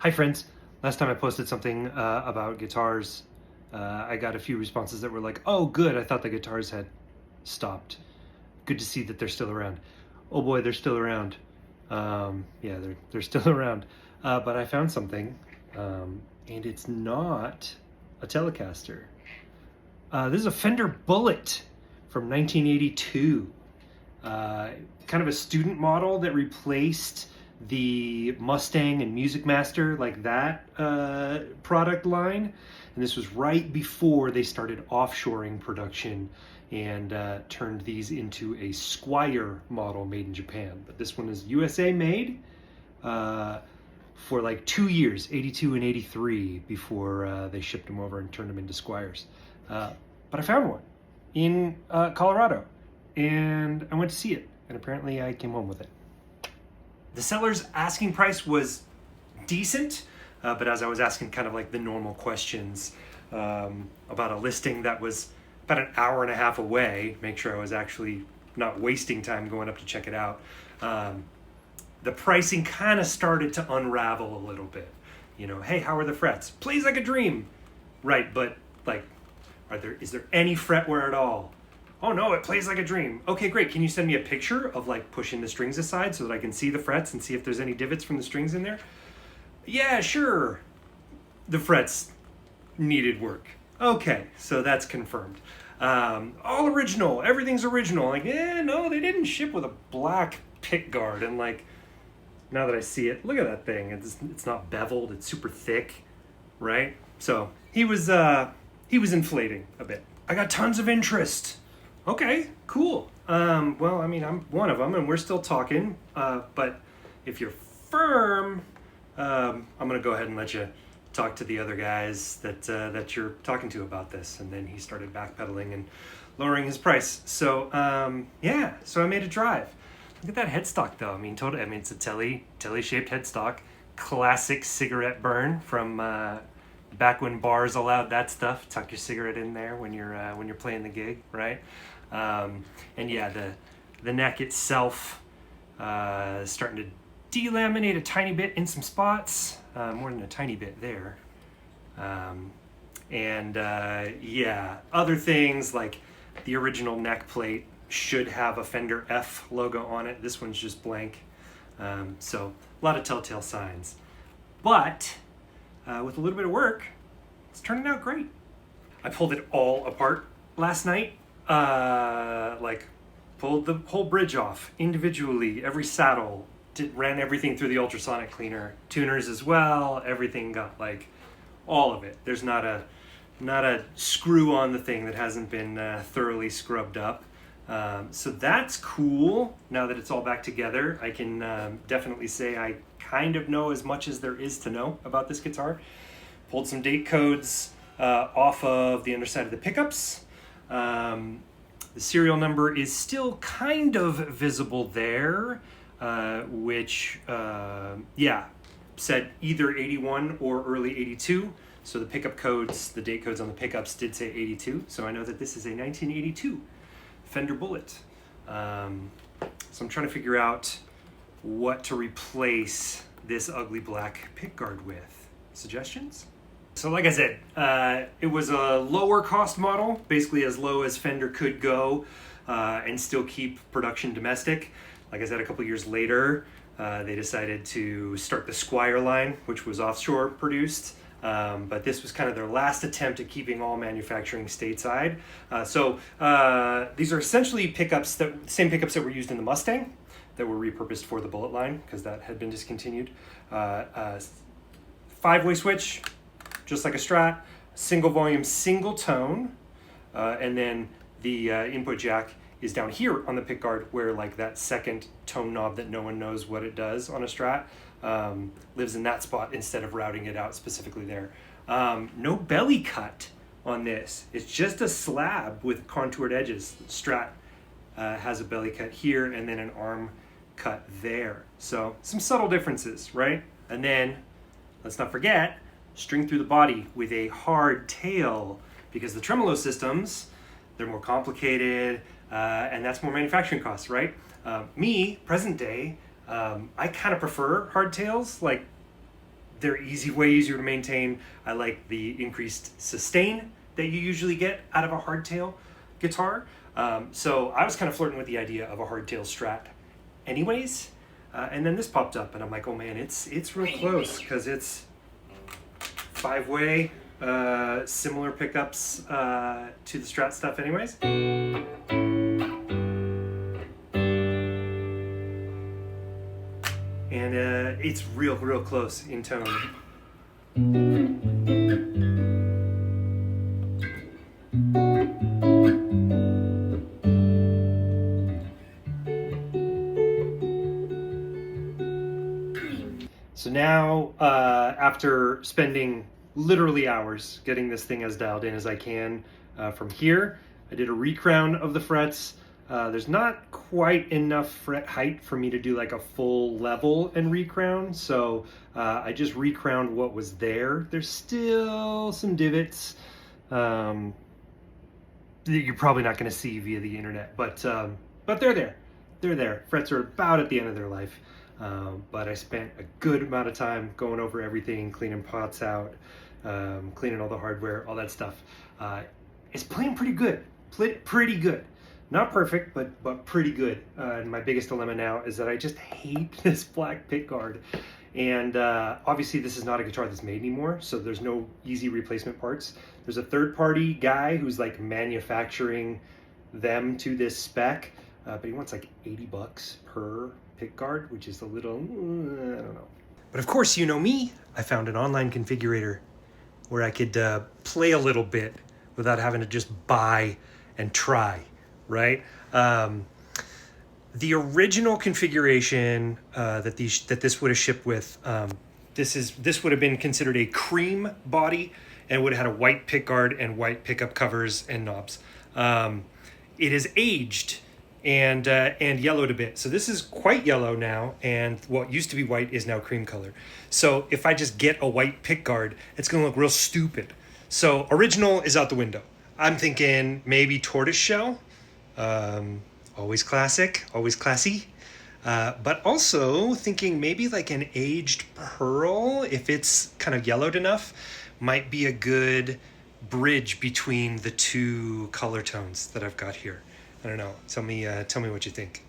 Hi friends, last time I posted something about guitars, I got a few responses that were like, oh good, I thought the guitars had stopped. Good to see that they're still around. Oh boy, they're still around. Yeah, they're still around. But I found something, and it's not a Telecaster. This is a Fender Bullet from 1982. Kind of a student model that replaced the Mustang and Music Master, like that product line. And this was right before they started offshoring production and turned these into a Squire model made in Japan. But this one is USA made for like 2 years, 82 and 83, before they shipped them over and turned them into Squires. But I found one in Colorado, and I went to see it, and apparently I came home with it. The seller's asking price was decent, but as I was asking kind of like the normal questions about a listing that was about an hour and a half away, make sure I was actually not wasting time going up to check it out, the pricing kind of started to unravel a little bit. You know, hey, how are the frets? Plays like a dream. Right, but like, is there any fretwear at all? Oh no, it plays like a dream. Okay, great. Can you send me a picture of like pushing the strings aside so that I can see the frets and see if there's any divots from the strings in there? Yeah, sure. The frets needed work. Okay, so that's confirmed. All original. Everything's original. Like, no, they didn't ship with a black pick guard. And like, now that I see it, look at that thing. It's not beveled. It's super thick, right? So he was inflating a bit. I got tons of interest. Okay, cool. Well, I mean, I'm one of them, and we're still talking. But if you're firm, I'm gonna go ahead and let you talk to the other guys that you're talking to about this. And then he started backpedaling and lowering his price. So yeah, so I made a drive. Look at that headstock, though. I mean, it's a Tele-shaped headstock, classic cigarette burn from back when bars allowed that stuff. Tuck your cigarette in there when you're playing the gig, right? And yeah, the neck itself is starting to delaminate a tiny bit in some spots, more than a tiny bit there. Yeah, other things like the original neck plate should have a Fender F logo on it. This one's just blank. So a lot of telltale signs. But with a little bit of work, it's turning out great. I pulled it all apart last night. Like pulled the whole bridge off individually, every saddle, ran everything through the ultrasonic cleaner, tuners as well. Everything got like all of it. There's not a screw on the thing that hasn't been thoroughly scrubbed up. So that's cool. Now that it's all back together, I can definitely say I kind of know as much as there is to know about this guitar. Pulled some date codes off of the underside of the pickups. The serial number is still kind of visible there, which, yeah, said either 81 or early 82. So the pickup codes, the date codes on the pickups did say 82. So I know that this is a 1982 Fender Bullet. So I'm trying to figure out what to replace this ugly black pickguard with. Suggestions? So like I said, it was a lower cost model, basically as low as Fender could go and still keep production domestic. Like I said, a couple years later, they decided to start the Squire line, which was offshore produced. But this was kind of their last attempt at keeping all manufacturing stateside. So these are essentially same pickups that were used in the Mustang that were repurposed for the Bullet line because that had been discontinued. 5-way switch, just like a Strat, single volume, single tone, and then the input jack is down here on the pickguard where like that second tone knob that no one knows what it does on a Strat lives in that spot instead of routing it out specifically there. No belly cut on this. It's just a slab with contoured edges. Strat has a belly cut here and then an arm cut there. So some subtle differences, right? And then let's not forget, string through the body with a hard tail because the tremolo systems, they're more complicated and that's more manufacturing costs, right? Me, present day, I kind of prefer hardtails. Like They're way easier to maintain. I like the increased sustain that you usually get out of a hardtail guitar. So I was kind of flirting with the idea of a hardtail Strat anyways. And then this popped up and I'm like, oh man, it's real close because it's 5-way, similar pickups to the Strat stuff anyways. And it's real close in tone. So now, after spending literally hours getting this thing as dialed in as I can from here, I did a recrown of the frets. There's not quite enough fret height for me to do like a full level and recrown, so I just recrowned what was there. There's still some divots that you're probably not going to see via the internet, but they're there. They're there. Frets are about at the end of their life. But I spent a good amount of time going over everything, cleaning pots out, cleaning all the hardware, all that stuff. It's playing pretty good. Pretty good. Not perfect, but pretty good. And my biggest dilemma now is that I just hate this black pickguard. And obviously this is not a guitar that's made anymore, so there's no easy replacement parts. There's a third-party guy who's like manufacturing them to this spec, but he wants like $80 per pickguard, which is a little, I don't know. But of course, you know me, I found an online configurator where I could play a little bit without having to just buy and try, right? The original configuration that this would have shipped with, this would have been considered a cream body and would have had a white pickguard and white pickup covers and knobs. It is aged and yellowed a bit. So this is quite yellow now, and what used to be white is now cream color. So if I just get a white pickguard, it's gonna look real stupid. So original is out the window. I'm thinking maybe tortoiseshell, always classic, always classy. But also thinking maybe like an aged pearl, if it's kind of yellowed enough, might be a good bridge between the two color tones that I've got here. I don't know. Tell me what you think.